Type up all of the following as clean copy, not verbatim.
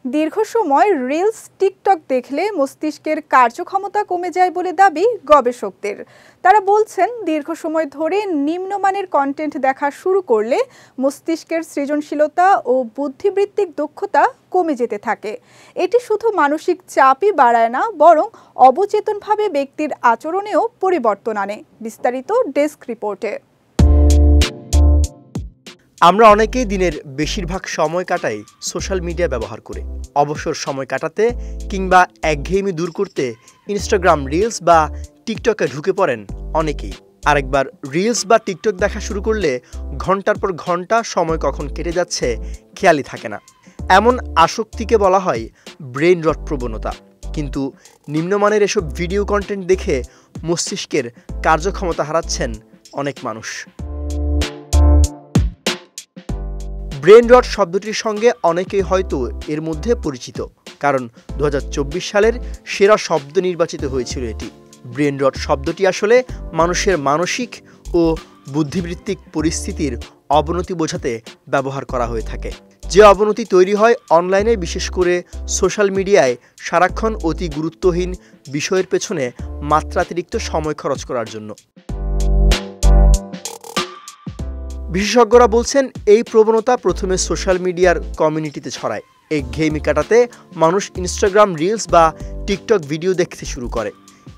দীর্ঘ সময় reels TikTok দেখলে মস্তিষ্কের কার্যক্ষমতা কমে যায় বলে দাবি গবেষকদের। তারা বলছেন দীর্ঘ সময় ধরে নিম্নমানের কন্টেন্ট দেখা শুরু করলে মস্তিষ্কের সৃজনশীলতা ও বুদ্ধিবৃত্তিক দক্ষতা কমে যেতে থাকে। এটি শুধু মানসিক চাপই বাড়ায় না, বরং অবচেতনভাবে ব্যক্তির আচরণেও পরিবর্তন আনে। বিস্তারিত ডেস্ক রিপোর্টে। আমরা অনেকেই দিনের বেশিরভাগ সময় কাটাই সোশ্যাল মিডিয়া ব্যবহার করে। অবসর সময় কাটাতে কিংবা একঘেয়েমি দূর করতে ইনস্টাগ্রাম রিলস বা টিকটকে ঢুকে পড়েন অনেকেই। আরেকবার রিলস বা টিকটক দেখা শুরু করলে ঘন্টার পর ঘন্টা সময় কখন কেটে যাচ্ছে খেয়ালই থাকে না। এমন আসক্তিকে বলা হয় ব্রেন রট প্রবণতা। কিন্তু নিম্নমানের এসব ভিডিও কন্টেন্ট দেখে মস্তিষ্কের কার্যক্ষমতা হারাচ্ছেন অনেক মানুষ। ব্রেন রট শব্দটির সঙ্গে অনেকেই হয়তো এর মধ্যে পরিচিত, কারণ 2024 সালের সেরা শব্দ নির্বাচিত হয়েছিল এটি। ব্রেন রট শব্দটি আসলে মানুষের মানসিক ও বুদ্ধিবৃত্তিক পরিস্থিতির অবনতি বোঝাতে ব্যবহার করা হয়ে থাকে। যে অবনতি তৈরি হয় অনলাইনে, বিশেষ করে সোশ্যাল মিডিয়ায় সারাক্ষণ অতি গুরুত্বহীন বিষয়ের পেছনে মাত্রাতিরিক্ত সময় খরচ করার জন্য। বিশেষজ্ঞরা বলছেন এই প্রবণতা প্রথমে সোশ্যাল মিডিয়ার কমিউনিটিতে ছড়ায়। একঘেয়েমি কাটাতে মানুষ ইনস্টাগ্রাম রিলস বা টিকটক ভিডিও দেখতে শুরু করে।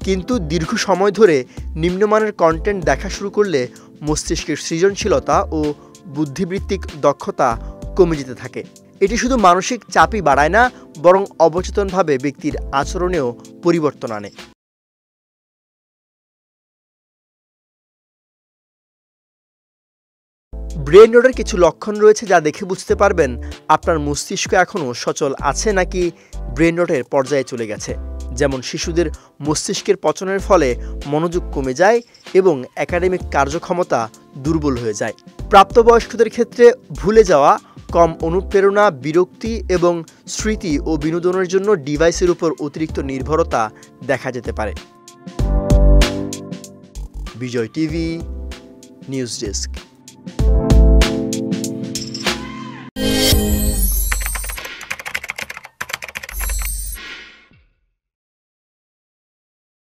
কিন্তু দীর্ঘ সময় ধরে নিম্নমানের কন্টেন্ট দেখা শুরু করলে মস্তিষ্কের সৃজনশীলতা ও বুদ্ধিবৃত্তিক দক্ষতা কমে যেতে থাকে। এটি শুধু মানসিক চাপই বাড়ায় না, বরং অবচেতনভাবে ব্যক্তির আচরণেও পরিবর্তন আনে। ব্রেন রটের কিছু লক্ষণ রয়েছে যা দেখে বুঝতে পারবেন আপনার মস্তিষ্ক এখনও সচল আছে নাকি ব্রেন রটের পর্যায়ে চলে গেছে। যেমন শিশুদের মস্তিষ্কের পচনের ফলে মনোযোগ কমে যায় এবং একাডেমিক কার্যক্ষমতা দুর্বল হয়ে যায়। প্রাপ্তবয়স্কদের ক্ষেত্রে ভুলে যাওয়া, কম অনুপ্রেরণা, বিরক্তি এবং স্মৃতি ও বিনোদনের জন্য ডিভাইসের উপর অতিরিক্ত নির্ভরতা দেখা যেতে পারে। বিজয় টিভি নিউজ ডেস্ক।